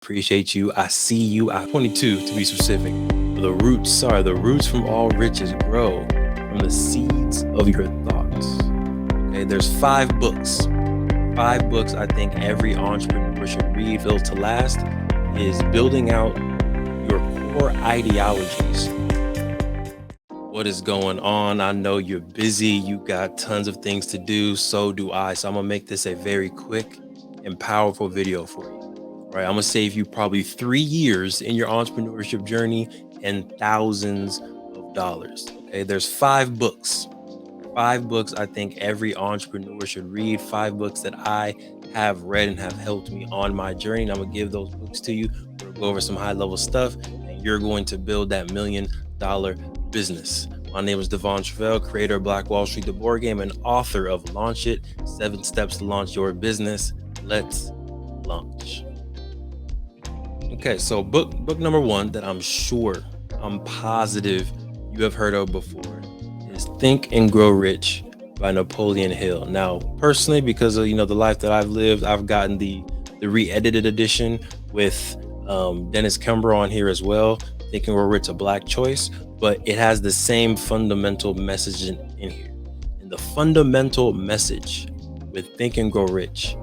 Appreciate you. I see you. I 22 to be specific. The roots from all riches grow from the seeds of your thoughts. Okay, there's five books. Five books I think every entrepreneur should read. Built to last is building out your core ideologies. What is going on? I know you're busy. You got tons of things to do. So do I. So I'm gonna make this a very quick and powerful video for you. Right, I'm gonna save you probably 3 years in your entrepreneurship journey and thousands of dollars. Okay, there's five books. Five books I think every entrepreneur should read. Five books that I have read and have helped me on my journey. And I'm gonna give those books to you. We're gonna go over some high level stuff, and you're going to build that $1 million business. My name is Devon Travell, creator of Black Wall Street, the board game, and author of Launch It: 7 Steps to Launch Your Business. Let's launch. Okay, so book number one that I'm positive you have heard of before is Think and Grow Rich by Napoleon Hill. Now, personally, because of the life that I've lived, I've gotten the re-edited edition with Dennis Kember on here as well. Think and Grow Rich, a Black choice, but it has the same fundamental message in here. And the fundamental message with Think and Grow Rich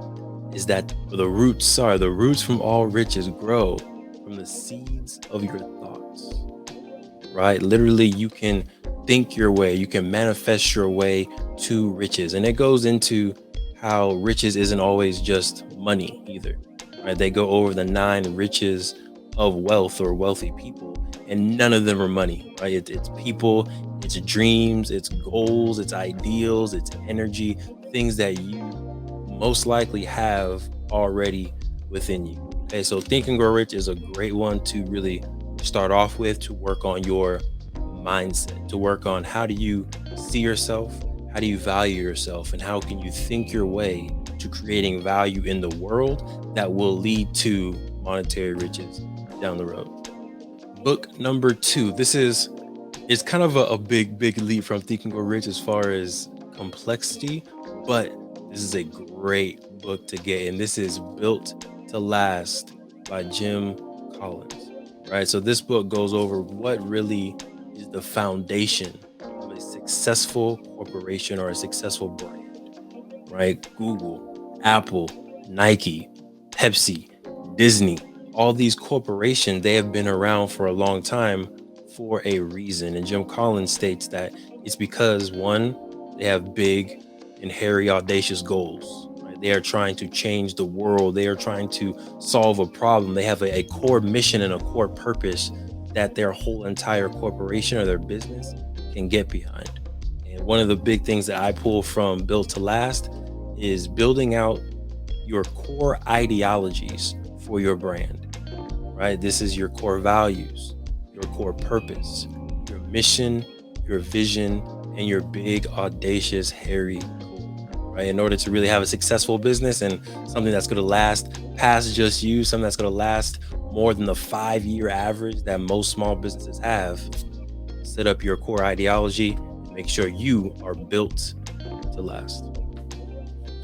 is that the roots from all riches grow from the seeds of your thoughts, right? Literally, you can think your way, you can manifest your way to riches. And it goes into how riches isn't always just money either, right? They go over the 9 riches of wealth or wealthy people, and none of them are money, right? It's people, it's dreams, it's goals, it's ideals, it's energy, things that you most likely have already within you. Okay, so Think and Grow Rich is a great one to really start off with, to work on your mindset, to work on how do you see yourself, how do you value yourself, and how can you think your way to creating value in the world that will lead to monetary riches down the road. Book number 2. It's kind of a big leap from Think and Grow Rich as far as complexity, but this is a great book to get, and this is Built to Last by Jim Collins. Right, so this book goes over what really is the foundation of a successful corporation or a successful brand. Right, Google, Apple, Nike, Pepsi, Disney, all these corporations, they have been around for a long time for a reason. And Jim Collins states that it's because, one, they have big and hairy, audacious goals. Right? They are trying to change the world. They are trying to solve a problem. They have a core mission and a core purpose that their whole entire corporation or their business can get behind. And one of the big things that I pull from Built to Last is building out your core ideologies for your brand. Right? This is your core values, your core purpose, your mission, your vision, and your big, audacious, hairy goal, right? In order to really have a successful business and something that's going to last past just you, something that's going to last more than the 5-year average that most small businesses have, set up your core ideology and make sure you are built to last.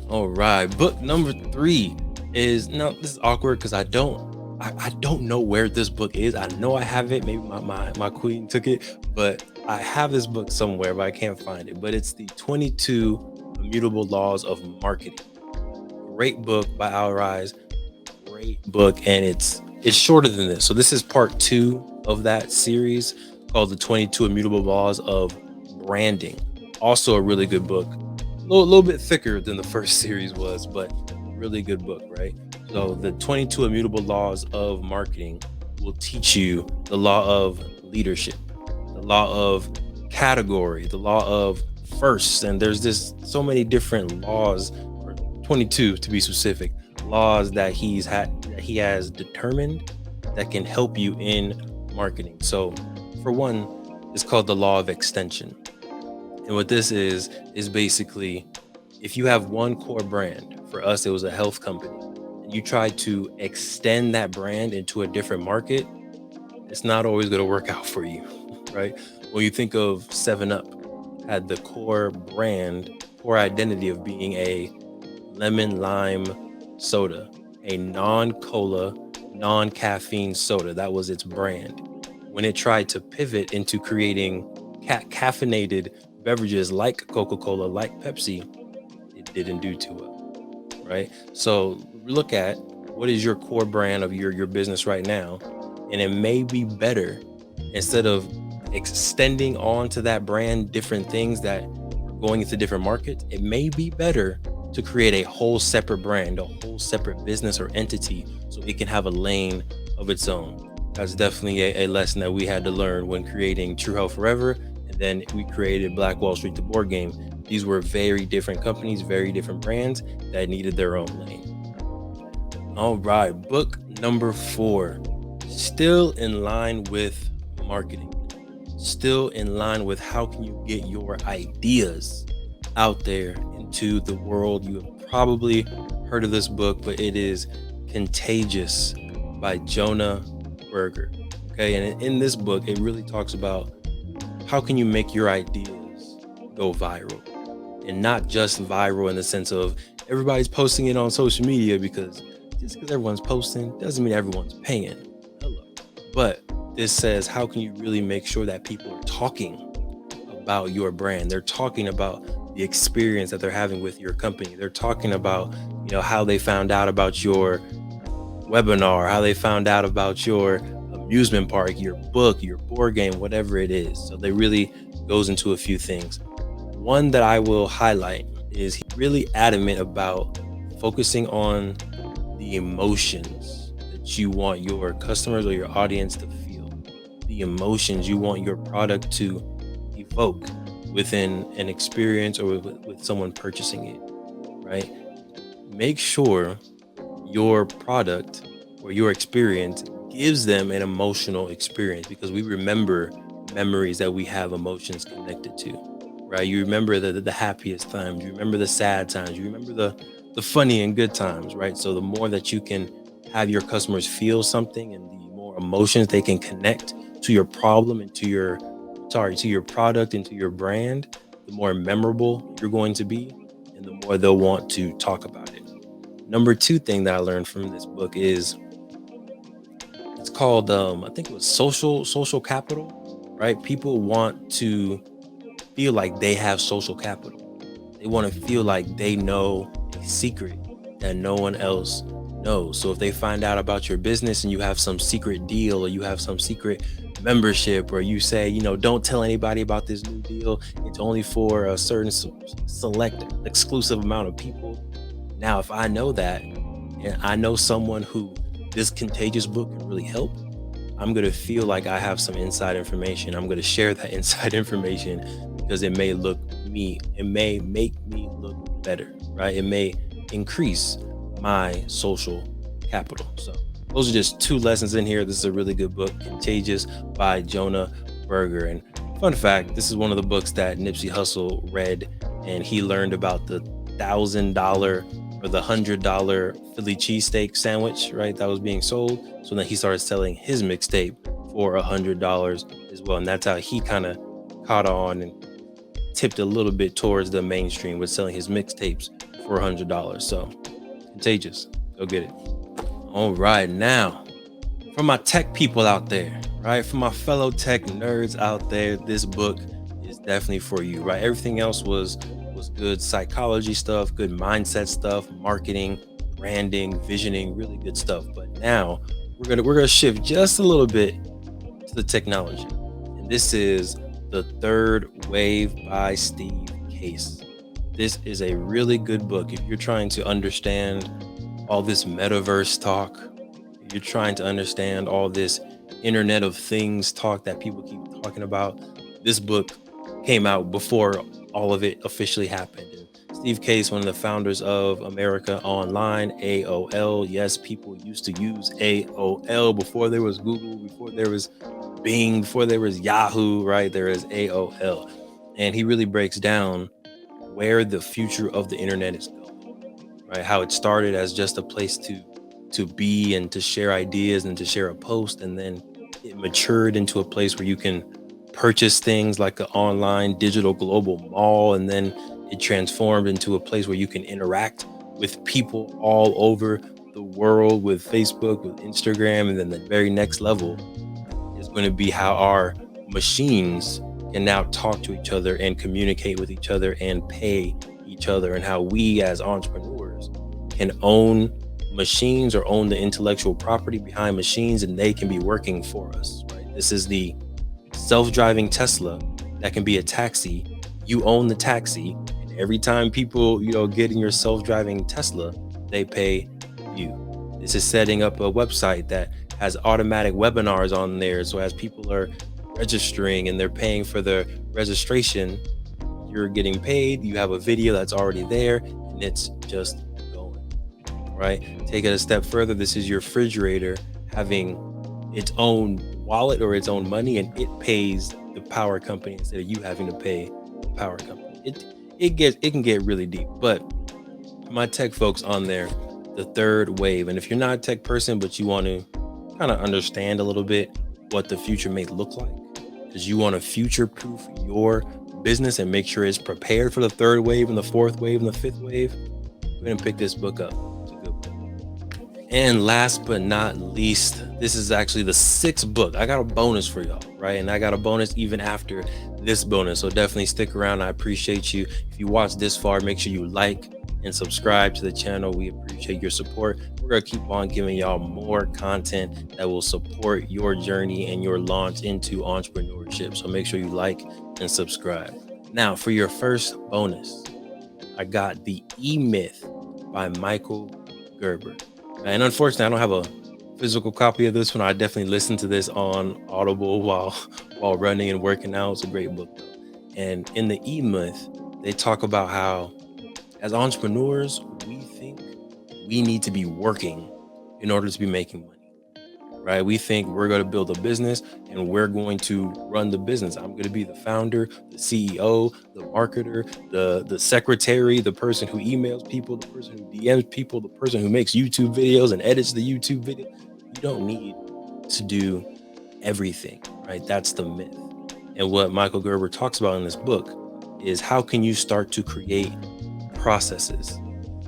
All right, book number 3 is, now this is awkward because I don't know where this book is. I know I have it. Maybe my queen took it, but I have this book somewhere, but I can't find it. But it's the 22 Immutable Laws of Marketing. Great book by Al Rise. Great book, and it's shorter than this. So this is part 2 of that series called the 22 Immutable Laws of Branding. Also a really good book. A little bit thicker than the first series was, but really good book, right? So the 22 Immutable Laws of Marketing will teach you the law of leadership, the law of category, the law of first. And there's so many different laws, or 22 to be specific, laws that he has determined that can help you in marketing. So for one, it's called the law of extension. And what this is basically, if you have one core brand, for us, it was a health company, and you try to extend that brand into a different market, it's not always going to work out for you, right? When you think of 7-Up, had the core brand, core identity of being a lemon lime soda, a non-cola non-caffeine soda. That was its brand. When it tried to pivot into creating caffeinated beverages like Coca-Cola, like Pepsi, it didn't do too well, right? So look at what is your core brand of your business right now, and it may be better, instead of extending onto that brand different things that are going into different markets, it may be better to create a whole separate brand, a whole separate business or entity, so it can have a lane of its own. That's definitely a lesson that we had to learn when creating True Health Forever, and then we created Black Wall Street, the board game. These were very different companies, very different brands that needed their own lane. All right, book number 4, still in line with marketing, still in line with how can you get your ideas out there into the world. You have probably heard of this book, but it is Contagious by Jonah Berger. Okay, and in this book, it really talks about how can you make your ideas go viral, and not just viral in the sense of everybody's posting it on social media, because just because everyone's posting doesn't mean everyone's paying. Hello. But this says, how can you really make sure that people are talking about your brand? They're talking about the experience that they're having with your company. They're talking about, how they found out about your webinar, how they found out about your amusement park, your book, your board game, whatever it is. So they really goes into a few things. One that I will highlight is he's really adamant about focusing on the emotions that you want your customers or your audience to feel, the emotions you want your product to evoke within an experience or with someone purchasing it, right? Make sure your product or your experience gives them an emotional experience, because we remember memories that we have emotions connected to, right? You remember the happiest times, you remember the sad times, you remember the funny and good times, right? So the more that you can have your customers feel something, and the more emotions they can connect to your problem and to your product and to your brand, the more memorable you're going to be, and the more they'll want to talk about it. Number 2 thing that I learned from this book is, it's called I think it was social capital, right? People want to feel like they have social capital. They want to feel like they know a secret that no one else knows. So if they find out about your business and you have some secret deal, or you have some secret membership, or you say, don't tell anybody about this new deal, it's only for a certain select exclusive amount of people. Now, if I know that, and I know someone who this Contagious book can really help, I'm going to feel like I have some inside information. I'm going to share that inside information, because it may make me look better, right? It may increase my social capital. So those are just 2 lessons in here. This is a really good book, Contagious by Jonah Berger. And fun fact, this is one of the books that Nipsey Hussle read, and he learned about the $1,000 or the $100 Philly cheesesteak sandwich, right? That was being sold. So then he started selling his mixtape for $100 as well. And that's how he kind of caught on and tipped a little bit towards the mainstream with selling his mixtapes for $100. So Contagious, go get it. All right, now for my tech people out there, right? For my fellow tech nerds out there, this book is definitely for you, right? Everything else was good psychology stuff, good mindset stuff, marketing, branding, visioning, really good stuff. But now we're gonna shift just a little bit to the technology, and this is The Third Wave by Steve Case. This is a really good book if you're trying to understand all this metaverse talk, if you're trying to understand all this Internet of Things talk that people keep talking about. This book came out before all of it officially happened. And Steve Case, one of the founders of America Online, AOL. Yes, people used to use AOL before there was Google, before there was Bing, before there was Yahoo, right? There is AOL. And he really breaks down where the future of the internet is going, right? How it started as just a place to be and to share ideas and to share a post, and then it matured into a place where you can purchase things like an online digital global mall, and then it transformed into a place where you can interact with people all over the world with Facebook, with Instagram, and then the very next level is going to be how our machines can now talk to each other and communicate with each other and pay each other, and how we as entrepreneurs can own machines or own the intellectual property behind machines, and they can be working for us, right? This is the self-driving Tesla that can be a taxi. You own the taxi, and every time people, get in your self-driving Tesla, they pay you. This is setting up a website that has automatic webinars on there. So as people are registering and they're paying for the registration, you're getting paid. You have a video that's already there, and it's just going, right? Take it a step further. This is your refrigerator having its own wallet or its own money, and it pays the power company instead of you having to pay the power company. It can get really deep. But my tech folks on there, the third wave. And if you're not a tech person, but you want to kind of understand a little bit what the future may look like, because you want to future proof your business and make sure it's prepared for the third wave and the fourth wave and the fifth wave, go ahead and pick this book up. It's a good book. And last but not least, this is actually the sixth book. I got a bonus for y'all, right? And I got a bonus even after this bonus. So definitely stick around. I appreciate you. If you watch this far, make sure you like and subscribe to the channel. We appreciate your support. We're going to keep on giving y'all more content that will support your journey and your launch into entrepreneurship. So make sure you like and subscribe. Now, for your first bonus, I got the EMyth by Michael Gerber. And unfortunately, I don't have a physical copy of this one. I definitely listened to this on Audible while running and working out. It's a great book, though. And in the EMyth, they talk about how as entrepreneurs, we think we need to be working in order to be making money, right? We think we're going to build a business and we're going to run the business. I'm going to be the founder, the CEO, the marketer, the secretary, the person who emails people, the person who DMs people, the person who makes YouTube videos and edits the YouTube video. You don't need to do everything, right? That's the myth. And what Michael Gerber talks about in this book is how can you start to create processes,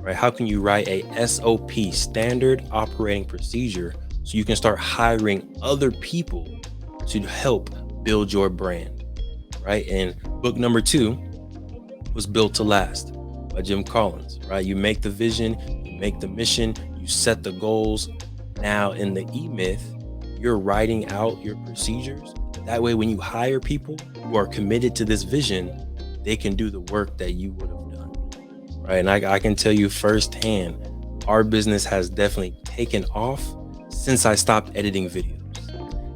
right? How can you write a SOP, standard operating procedure, so you can start hiring other people to help build your brand, right? And book number 2 was Built to Last by Jim Collins, right? You make the vision, you make the mission, you set the goals. Now in the EMyth, you're writing out your procedures. That way, when you hire people who are committed to this vision, they can do the work that you would have done, right? And I can tell you firsthand, our business has definitely taken off since I stopped editing videos,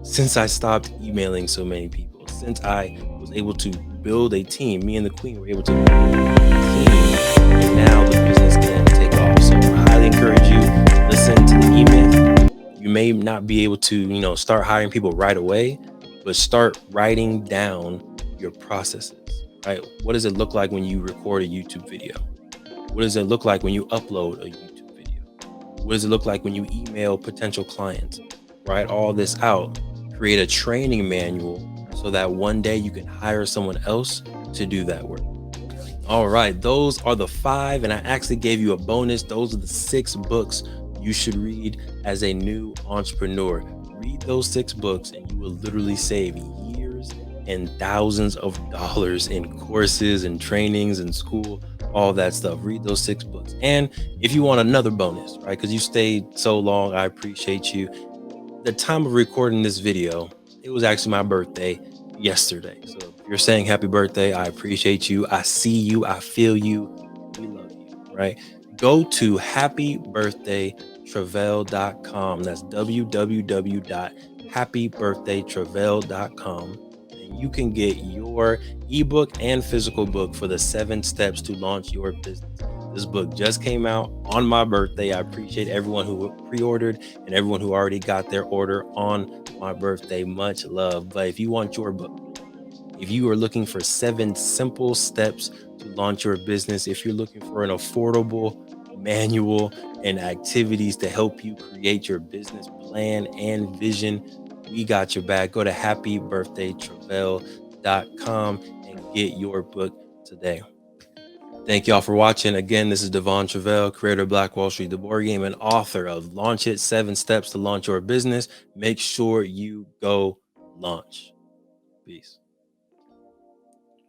since I stopped emailing so many people, since I was able to build a team. Me and the Queen were able to build a team, and now the business can take off. So I highly encourage you to listen to the EMyth. You may not be able to, start hiring people right away, but start writing down your processes, right? What does it look like when you record a YouTube video? What does it look like when you upload a YouTube video? What does it look like when you email potential clients? Write all this out, create a training manual so that one day you can hire someone else to do that work. All right, those are the 5, and I actually gave you a bonus. Those are the 6 books you should read as a new entrepreneur. Read those 6 books and you will literally save years and thousands of dollars in courses and trainings and school, all that stuff. Read those 6 books. And if you want another bonus, right, because you stayed so long, I appreciate you. The time of recording this video, it was actually my birthday yesterday. So if you're saying happy birthday, I appreciate you. I see you. I feel you. We love you, right? Go to happybirthdaytravell.com. That's www.happybirthdaytravell.com. And you can get your ebook and physical book for the 7 steps to launch your business. This book just came out on my birthday. I appreciate everyone who pre-ordered and everyone who already got their order on my birthday. Much love. But if you want your book, if you are looking for 7 simple steps to launch your business, if you're looking for an affordable manual and activities to help you create your business plan and vision, we got your back. Go to happybirthdaytravell.com and get your book today. Thank y'all for watching. Again, this is Devon Travell, creator of Black Wall Street, the board game, and author of Launch It, 7 Steps to Launch Your Business. Make sure you go launch. Peace.